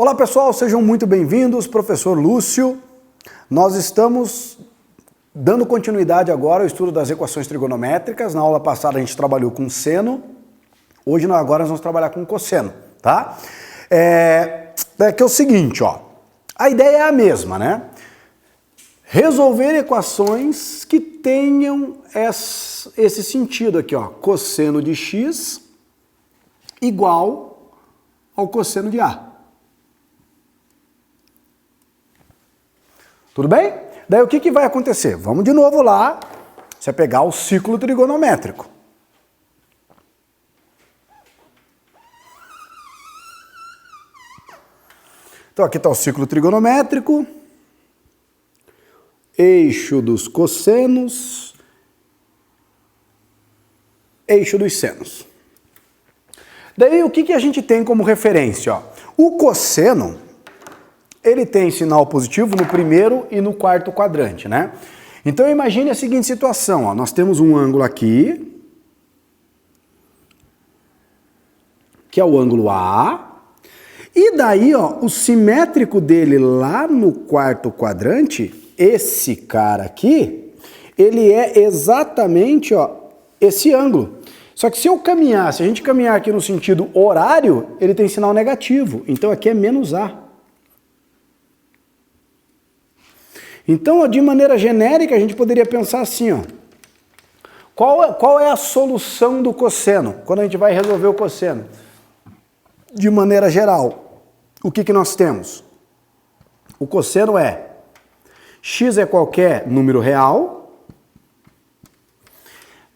Olá pessoal, sejam muito bem-vindos, professor Lúcio. Nós estamos dando continuidade agora ao estudo das equações trigonométricas. Na aula passada a gente trabalhou com seno, hoje agora nós vamos trabalhar com cosseno, tá? É que é o seguinte, ó, a ideia é a mesma, né? Resolver equações que tenham esse sentido aqui, ó, cosseno de x igual ao cosseno de A. Tudo bem? Daí o que vai acontecer? Vamos de novo lá, você pegar o ciclo trigonométrico. Então aqui está o ciclo trigonométrico, eixo dos cossenos, eixo dos senos. Daí o que a gente tem como referência? Ó? O cosseno, ele tem sinal positivo no primeiro e no quarto quadrante, né? Então imagine a seguinte situação, ó, nós temos um ângulo aqui, que é o ângulo A, e daí, ó, o simétrico dele lá no quarto quadrante, esse cara aqui, ele é exatamente, ó, esse ângulo. Só que se a gente caminhar aqui no sentido horário, ele tem sinal negativo, então aqui é menos A. Então, de maneira genérica, a gente poderia pensar assim, ó. Qual é a solução do cosseno, quando a gente vai resolver o cosseno? De maneira geral, o que nós temos? O cosseno é x é qualquer número real,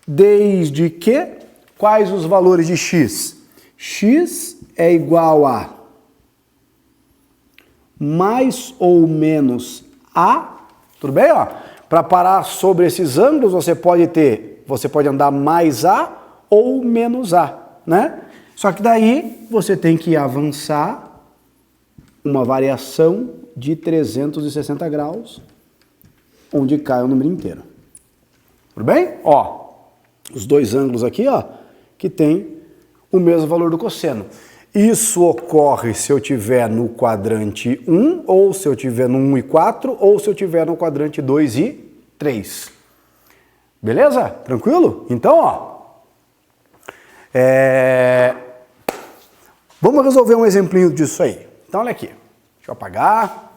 desde que, quais os valores de x? X é igual a mais ou menos A. Tudo bem? Para parar sobre esses ângulos, você pode andar mais A ou menos A, né? Só que daí você tem que avançar uma variação de 360 graus, onde cai o número inteiro. Tudo bem? Ó, os dois ângulos aqui, ó, que tem o mesmo valor do cosseno. Isso ocorre se eu tiver no quadrante 1, ou se eu tiver no 1 e 4, ou se eu tiver no quadrante 2 e 3. Beleza? Tranquilo? Então, ó, vamos resolver um exemplinho disso aí. Então, olha aqui. Deixa eu apagar.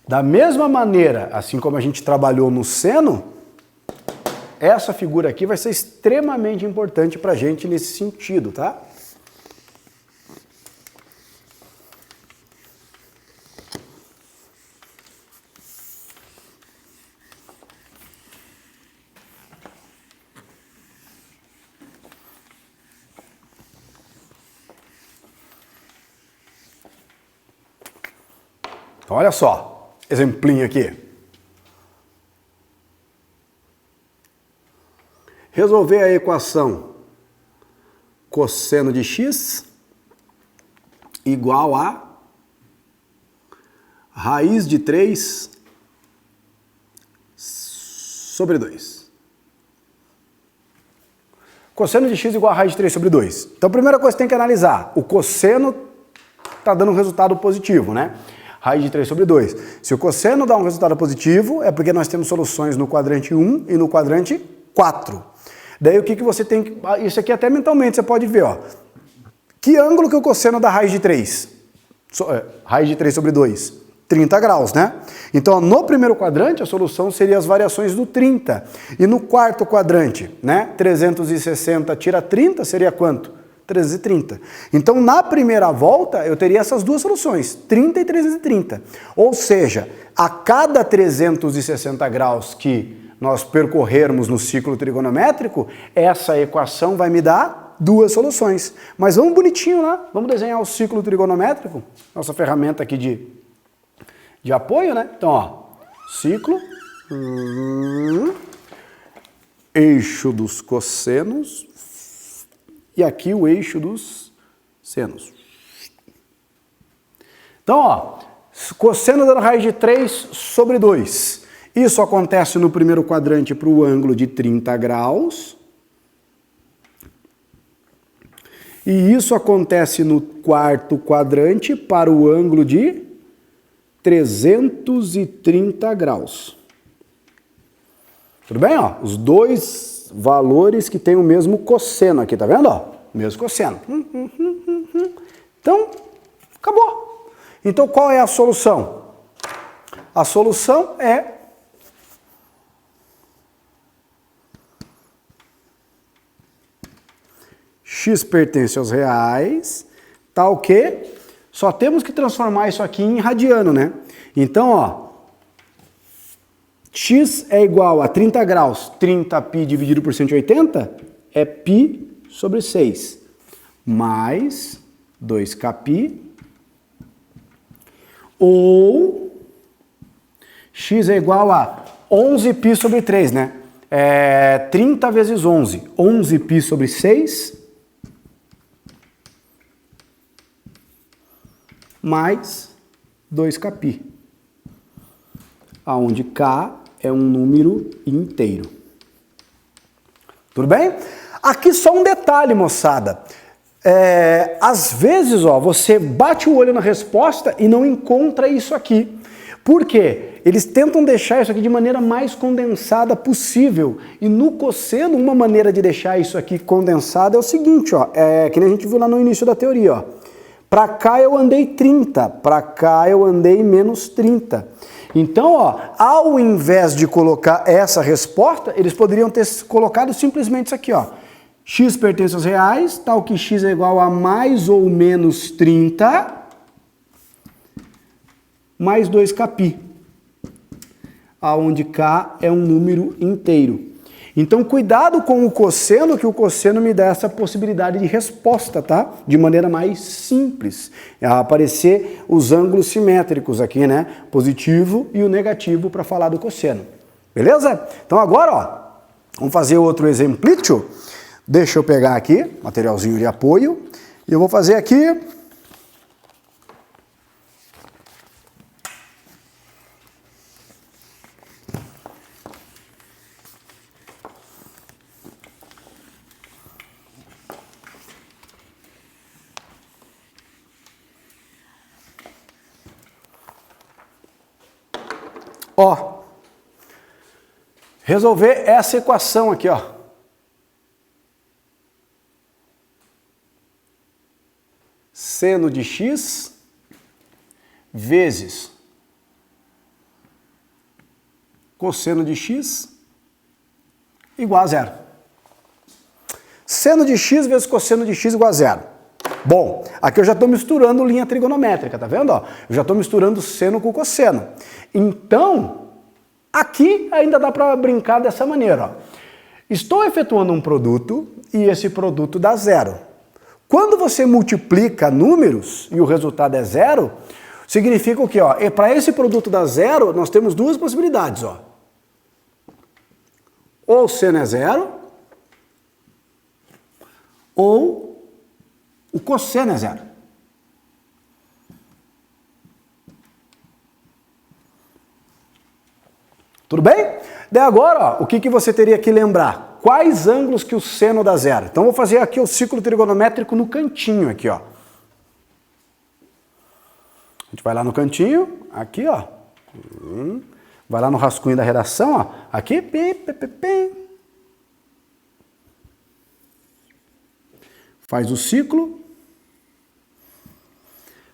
Da mesma maneira, assim como a gente trabalhou no seno, essa figura aqui vai ser extremamente importante para a gente nesse sentido, tá? Então, olha só, exemplinho aqui. Resolver a equação cosseno de x igual a raiz de 3 sobre 2. Cosseno de x igual a raiz de 3 sobre 2. Então a primeira coisa que tem que analisar, o cosseno está dando um resultado positivo, né? Raiz de 3 sobre 2. Se o cosseno dá um resultado positivo, é porque nós temos soluções no quadrante 1 e no quadrante 4. Daí o que você tem que... Isso aqui até mentalmente você pode ver, ó. Que ângulo que o cosseno dá raiz de 3? Raiz de 3 sobre 2. 30 graus, né? Então, no primeiro quadrante, a solução seria as variações do 30. E no quarto quadrante, né? 360 tira 30, seria quanto? 330. Então, na primeira volta, eu teria essas duas soluções, 30 e 330. Ou seja, a cada 360 graus que nós percorrermos no ciclo trigonométrico, essa equação vai me dar duas soluções. Mas vamos bonitinho lá, vamos desenhar o ciclo trigonométrico, nossa ferramenta aqui de apoio, né? Então, ó, ciclo, eixo dos cossenos, e aqui o eixo dos senos. Então, ó, cosseno dando raiz de 3 sobre 2. Isso acontece no primeiro quadrante para o ângulo de 30 graus. E isso acontece no quarto quadrante para o ângulo de 330 graus. Tudo bem? Ó, os dois valores que têm o mesmo cosseno aqui, tá vendo? Ó, mesmo cosseno. Então, acabou. Então, qual é a solução? A solução é x pertence aos reais, tal que só temos que transformar isso aqui em radiano, né? Então, ó, x é igual a 30 graus, 30π dividido por 180 é π sobre 6, mais 2kπ, ou x é igual a 11π sobre 3, né? 30 vezes 11, 11π sobre 6, mais 2kπ, aonde k é um número inteiro. Tudo bem? Aqui só um detalhe, moçada. Às vezes, ó, você bate o olho na resposta e não encontra isso aqui. Por quê? Eles tentam deixar isso aqui de maneira mais condensada possível. E no cosseno, uma maneira de deixar isso aqui condensado é o seguinte, ó, que nem a gente viu lá no início da teoria, ó. Para cá eu andei 30, para cá eu andei menos 30. Então, ó, ao invés de colocar essa resposta, eles poderiam ter colocado simplesmente isso aqui, ó. X pertence aos reais, tal que x é igual a mais ou menos 30, mais 2kπ, aonde k é um número inteiro. Então, cuidado com o cosseno, que o cosseno me dá essa possibilidade de resposta, tá? De maneira mais simples. Vai aparecer os ângulos simétricos aqui, né? Positivo e o negativo para falar do cosseno. Beleza? Então, agora, ó, vamos fazer outro exemplo. Deixa eu pegar aqui, materialzinho de apoio, e eu vou fazer aqui... Ó, resolver essa equação aqui, ó. Seno de x vezes cosseno de x igual a zero. Seno de x vezes cosseno de x igual a zero. Bom, aqui eu já estou misturando linha trigonométrica, tá vendo? Ó? Eu já estou misturando seno com cosseno. Então, aqui ainda dá para brincar dessa maneira. Ó. Estou efetuando um produto e esse produto dá zero. Quando você multiplica números e o resultado é zero, significa o quê? Para esse produto dar zero, nós temos duas possibilidades. Ó. Ou o seno é zero, ou o cosseno é zero. Tudo bem? Daí agora, ó, o que você teria que lembrar? Quais ângulos que o seno dá zero? Então, vou fazer aqui o círculo trigonométrico no cantinho aqui, ó. A gente vai lá no cantinho, aqui, ó. Vai lá no rascunho da redação, ó. Aqui, faz o ciclo.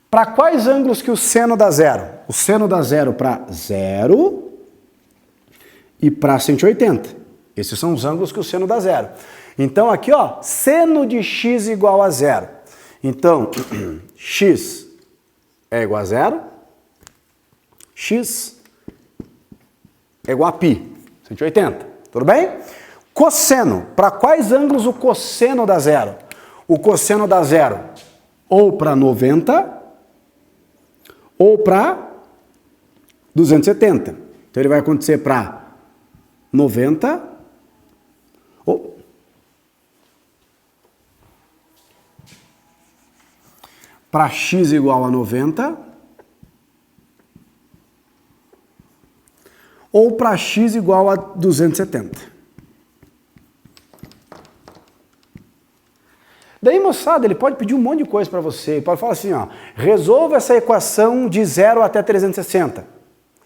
Para quais ângulos que o seno dá zero? O seno dá zero para 0 e para 180. Esses são os ângulos que o seno dá zero. Então aqui, ó, seno de x igual a zero. Então, x é igual a zero, x é igual a π, 180. Tudo bem? Cosseno. Para quais ângulos o cosseno dá zero? O cosseno dá zero ou para 90 ou para 270. Então ele vai acontecer para 90 ou para x igual a 90 ou para x igual a 270. Daí, moçada, ele pode pedir um monte de coisa para você. Ele pode falar assim, ó, resolva essa equação de 0 até 360.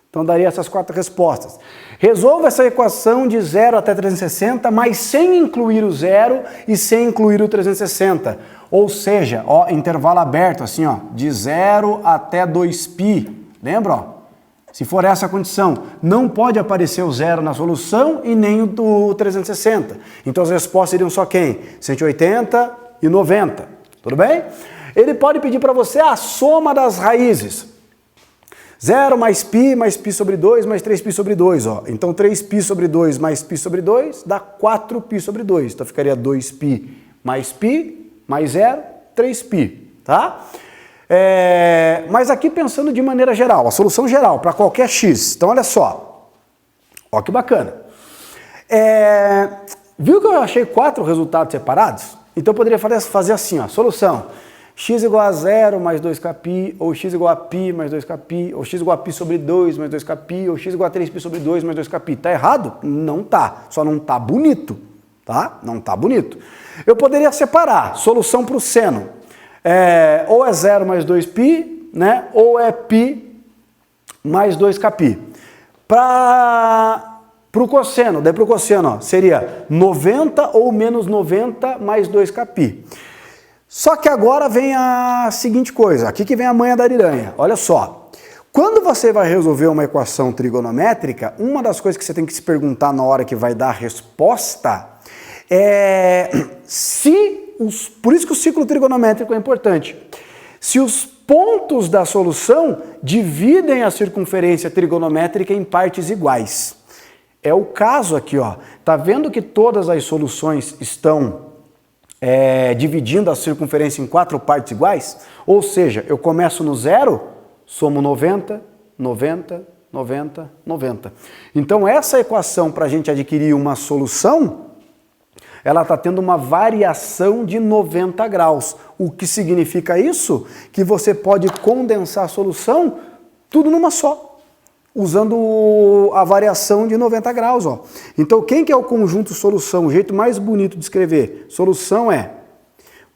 Então, daria essas 4 respostas. Resolva essa equação de 0 até 360, mas sem incluir o 0 e sem incluir o 360. Ou seja, ó, intervalo aberto, assim, ó, de 0 até 2π. Lembra, ó? Se for essa a condição, não pode aparecer o 0 na solução e nem o 360. Então, as respostas seriam só quem? 180 e 90. Tudo bem? Ele pode pedir para você a soma das raízes. 0 mais π sobre 2 mais 3π sobre 2, ó. Então 3π sobre 2 mais π sobre 2 dá 4π sobre 2. Então ficaria 2π mais 0, 3π, tá? Mas aqui pensando de maneira geral, a solução geral para qualquer x. Então olha só, ó que bacana. Viu que eu achei 4 resultados separados? Então eu poderia fazer assim, ó, solução. X igual a 0 mais 2kπ, ou x igual a π mais 2kπ, ou x igual a π sobre 2 mais 2kπ, ou x igual a 3π sobre 2 mais 2kπ. Tá errado? Não tá. Só não tá bonito, tá? Não tá bonito. Eu poderia separar solução para o seno. Ou é 0 mais 2π, né? Ou é π mais 2kπ. Para o cosseno, daí para o cosseno, ó, seria 90 ou menos 90 mais 2kπ. Só que agora vem a seguinte coisa, aqui que vem a manha da ariranha. Olha só, quando você vai resolver uma equação trigonométrica, uma das coisas que você tem que se perguntar na hora que vai dar a resposta é por isso que o ciclo trigonométrico é importante, se os pontos da solução dividem a circunferência trigonométrica em partes iguais. É o caso aqui, ó. Tá vendo que todas as soluções estão dividindo a circunferência em 4 partes iguais? Ou seja, eu começo no 0, somo 90, 90, 90, 90. Então essa equação, para a gente adquirir uma solução, ela está tendo uma variação de 90 graus. O que significa isso? Que você pode condensar a solução tudo numa só, usando a variação de 90 graus. Ó. Então, quem que é o conjunto solução? O jeito mais bonito de escrever. Solução é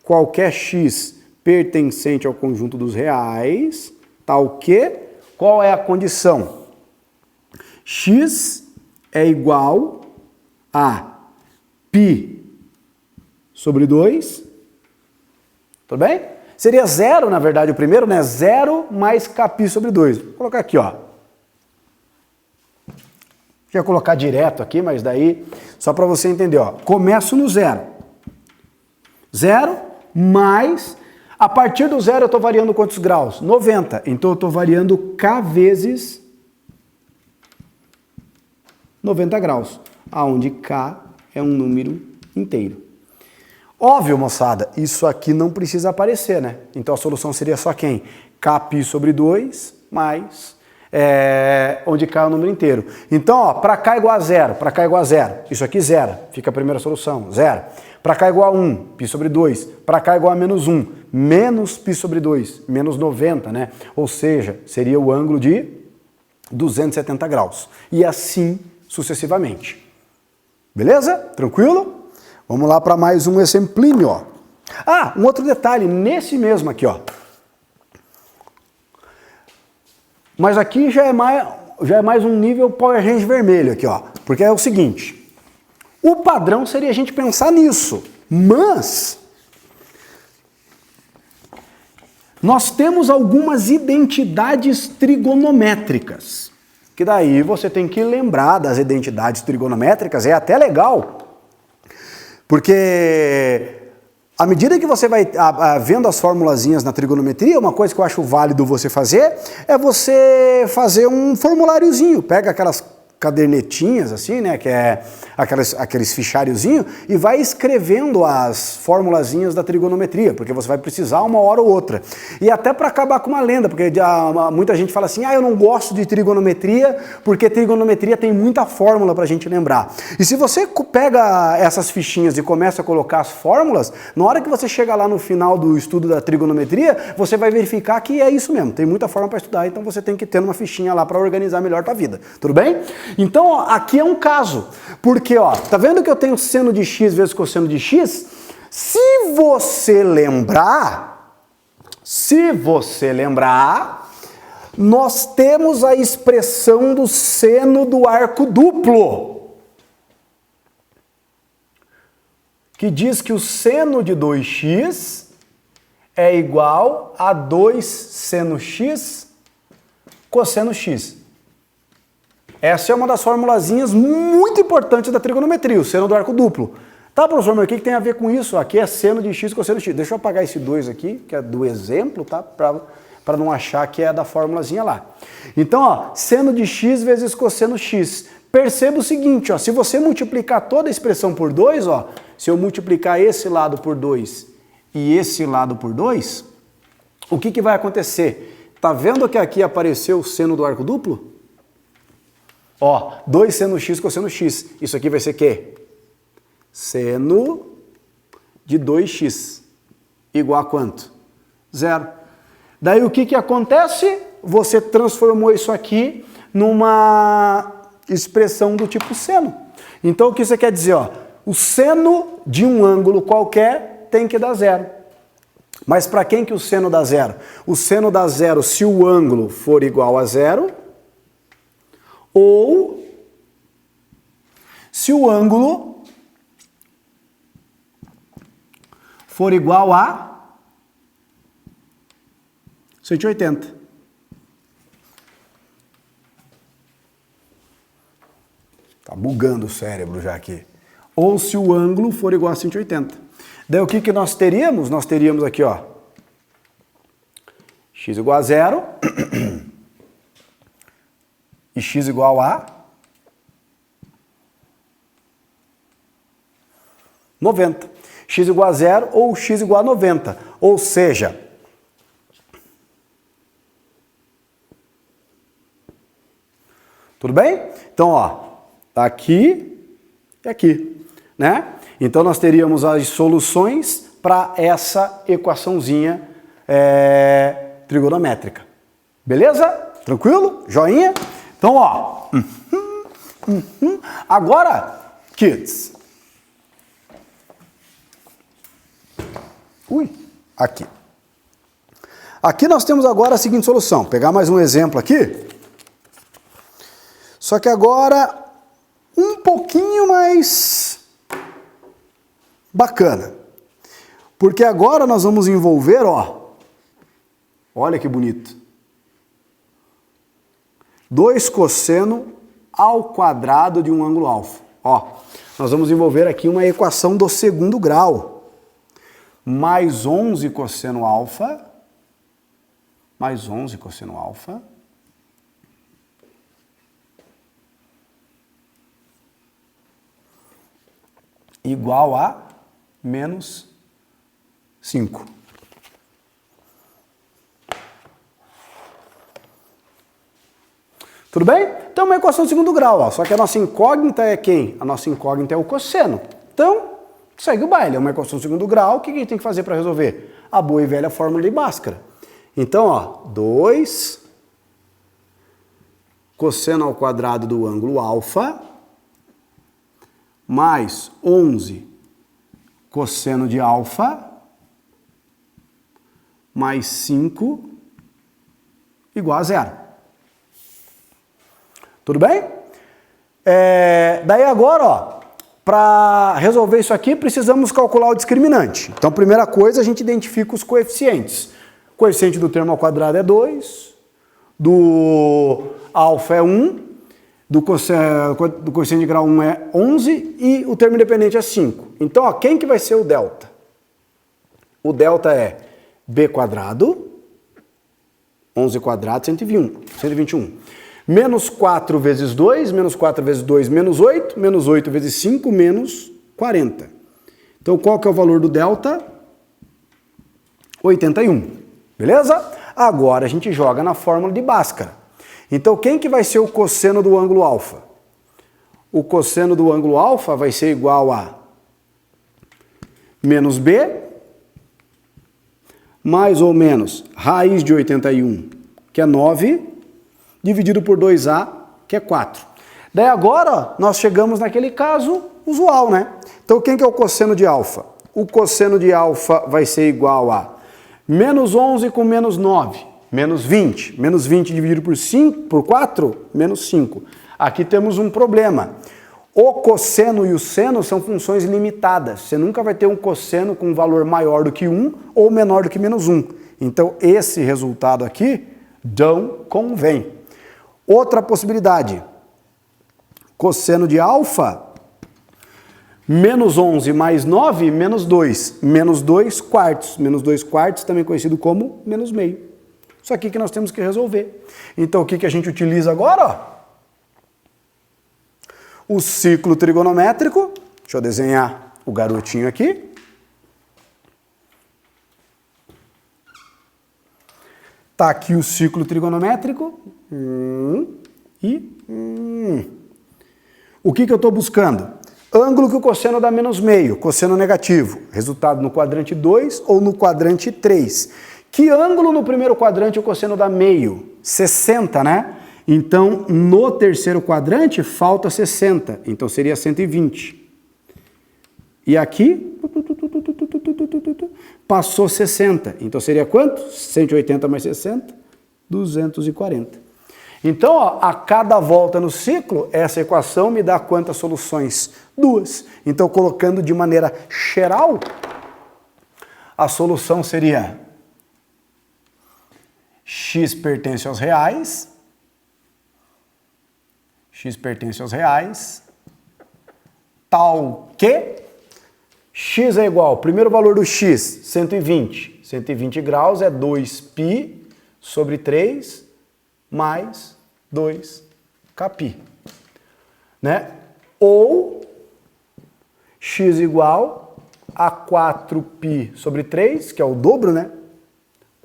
qualquer x pertencente ao conjunto dos reais, tal que, qual é a condição? X é igual a π sobre 2, tudo bem? Seria 0, na verdade, o primeiro, né? 0 mais kπ sobre 2. Vou colocar aqui, ó. Ia colocar direto aqui, mas daí, só para você entender, ó. Começo no 0. 0 mais, a partir do 0 eu estou variando quantos graus? 90. Então eu estou variando k vezes 90 graus, aonde k é um número inteiro. Óbvio, moçada, isso aqui não precisa aparecer, né? Então a solução seria só quem? Kπ sobre 2 mais... onde k é o número inteiro. Então, ó, para k igual a 0, para k igual a 0, isso aqui 0, fica a primeira solução, 0. Para k igual a 1, π sobre 2. Para k igual a menos 1, menos π sobre 2, menos 90, né? Ou seja, seria o ângulo de 270 graus. E assim sucessivamente. Beleza? Tranquilo? Vamos lá para mais um exemplinho, ó. Ah, um outro detalhe, nesse mesmo aqui, ó. Mas aqui já é mais um nível Power Range vermelho aqui, ó. Porque é o seguinte, o padrão seria a gente pensar nisso, mas nós temos algumas identidades trigonométricas, que daí você tem que lembrar das identidades trigonométricas, é até legal, porque à medida que você vai vendo as formulazinhas na trigonometria, uma coisa que eu acho válido você fazer é você fazer um formuláriozinho. Pega aquelas cadernetinhas assim, né, que é aqueles fichariozinhos, e vai escrevendo as formulazinhas da trigonometria, porque você vai precisar uma hora ou outra. E até para acabar com uma lenda, porque muita gente fala assim, eu não gosto de trigonometria, porque trigonometria tem muita fórmula para a gente lembrar. E se você pega essas fichinhas e começa a colocar as fórmulas, na hora que você chega lá no final do estudo da trigonometria, você vai verificar que é isso mesmo, tem muita fórmula para estudar, então você tem que ter uma fichinha lá para organizar melhor a tua vida. Tudo bem? Então, ó, aqui é um caso, porque, ó, tá vendo que eu tenho seno de x vezes cosseno de x? Se você lembrar, nós temos a expressão do seno do arco duplo, que diz que o seno de 2x é igual a 2 seno x cosseno x. Essa é uma das formulazinhas muito importantes da trigonometria, o seno do arco duplo. Tá, professor, mas o que tem a ver com isso? Aqui é seno de x cosseno x. Deixa eu apagar esse 2 aqui, que é do exemplo, tá? Para não achar que é da formulazinha lá. Então, ó, seno de x vezes cosseno x. Perceba o seguinte, ó, se você multiplicar toda a expressão por 2, ó, se eu multiplicar esse lado por 2 e esse lado por 2, o que vai acontecer? Tá vendo que aqui apareceu o seno do arco duplo? Ó, 2 seno x cosseno x. Isso aqui vai ser o quê? Seno de 2x igual a quanto? 0. Daí o que acontece? Você transformou isso aqui numa expressão do tipo seno. Então o que isso quer dizer? Ó, o seno de um ângulo qualquer tem que dar 0. Mas para quem que o seno dá 0? O seno dá 0 se o ângulo for igual a 0 ou se o ângulo for igual a 180. Tá bugando o cérebro já aqui. Ou se o ângulo for igual a 180. Daí o que nós teríamos? Nós teríamos aqui, ó, x igual a 0 e x igual a 90. X igual a 0 ou x igual a 90. Ou seja, tudo bem? Então, ó, tá aqui e aqui, né? Então, nós teríamos as soluções para essa equaçãozinha trigonométrica. Beleza? Tranquilo? Joinha? Então, ó, agora, kids, aqui. Aqui nós temos agora a seguinte solução. Vou pegar mais um exemplo aqui. Só que agora um pouquinho mais bacana. Porque agora nós vamos envolver, ó. Olha que bonito. 2 cosseno ao quadrado de um ângulo alfa. Ó, nós vamos envolver aqui uma equação do segundo grau. Mais 11 cosseno alfa, mais 11 cosseno alfa, igual a menos 5. Tudo bem? Então, uma equação de segundo grau, ó. Só que a nossa incógnita é quem? A nossa incógnita é o cosseno. Então, segue o baile. É uma equação de segundo grau. O que a gente tem que fazer para resolver? A boa e velha fórmula de Bhaskara. Então, ó, 2 cosseno ao quadrado do ângulo alfa mais 11 cosseno de alfa mais 5 igual a 0. Tudo bem? Daí agora, ó, para resolver isso aqui, precisamos calcular o discriminante. Então, primeira coisa, a gente identifica os coeficientes. O coeficiente do termo ao quadrado é 2, do alfa é 1, do coeficiente de grau 1 é 11 e o termo independente é 5. Então, ó, quem que vai ser o delta? O delta é b quadrado, 11 quadrado, 121. Menos 4 vezes 2, menos 4 vezes 2, menos 8, menos 8 vezes 5, menos 40. Então, qual que é o valor do delta? 81. Beleza? Agora a gente joga na fórmula de Bhaskara. Então, quem que vai ser o cosseno do ângulo alfa? O cosseno do ângulo alfa vai ser igual a menos b, mais ou menos raiz de 81, que é 9, dividido por 2a, que é 4. Daí agora, nós chegamos naquele caso usual, né? Então, quem que é o cosseno de alfa? o cosseno de alfa vai ser igual a menos 11 com menos 9, menos 20. Menos 20 dividido por 4, menos 5. Aqui temos um problema. O cosseno e o seno são funções limitadas. Você nunca vai ter um cosseno com um valor maior do que 1 ou menor do que menos 1. Então, esse resultado aqui não convém. Outra possibilidade. Cosseno de alfa, menos 11 mais 9, menos 2. Menos 2 quartos. Menos 2 quartos, também conhecido como menos meio. Isso aqui que nós temos que resolver. Então, o que a gente utiliza agora? O ciclo trigonométrico. Deixa eu desenhar o garotinho aqui. Tá aqui o ciclo trigonométrico. O que eu estou buscando? Ângulo que o cosseno dá menos meio, cosseno negativo. Resultado no quadrante 2 ou no quadrante 3. Que ângulo no primeiro quadrante o cosseno dá meio? 60, né? Então, no terceiro quadrante, falta 60. Então, seria 120. E aqui, passou 60. Então, seria quanto? 180 mais 60, 240. Então, ó, a cada volta no ciclo, essa equação me dá quantas soluções? 2. Então, colocando de maneira geral, a solução seria x pertence aos reais, tal que x é igual, primeiro valor do x, 120. 120 graus é 2π sobre 3 mais 2κπ. Né? Ou x igual a 4π sobre 3, que é o dobro, né?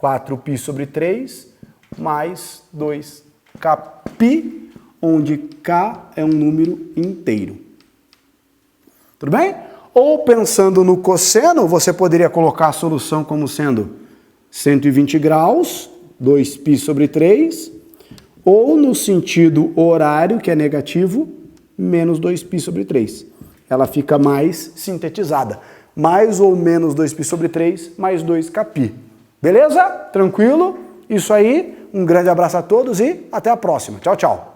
4π sobre 3 mais 2κπ, onde k é um número inteiro. Tudo bem? Ou pensando no cosseno, você poderia colocar a solução como sendo 120 graus, 2π sobre 3, ou no sentido horário, que é negativo, menos 2π sobre 3. Ela fica mais sintetizada. Mais ou menos 2π sobre 3, mais 2κπ. Beleza? Tranquilo? Isso aí. Um grande abraço a todos e até a próxima. Tchau, tchau.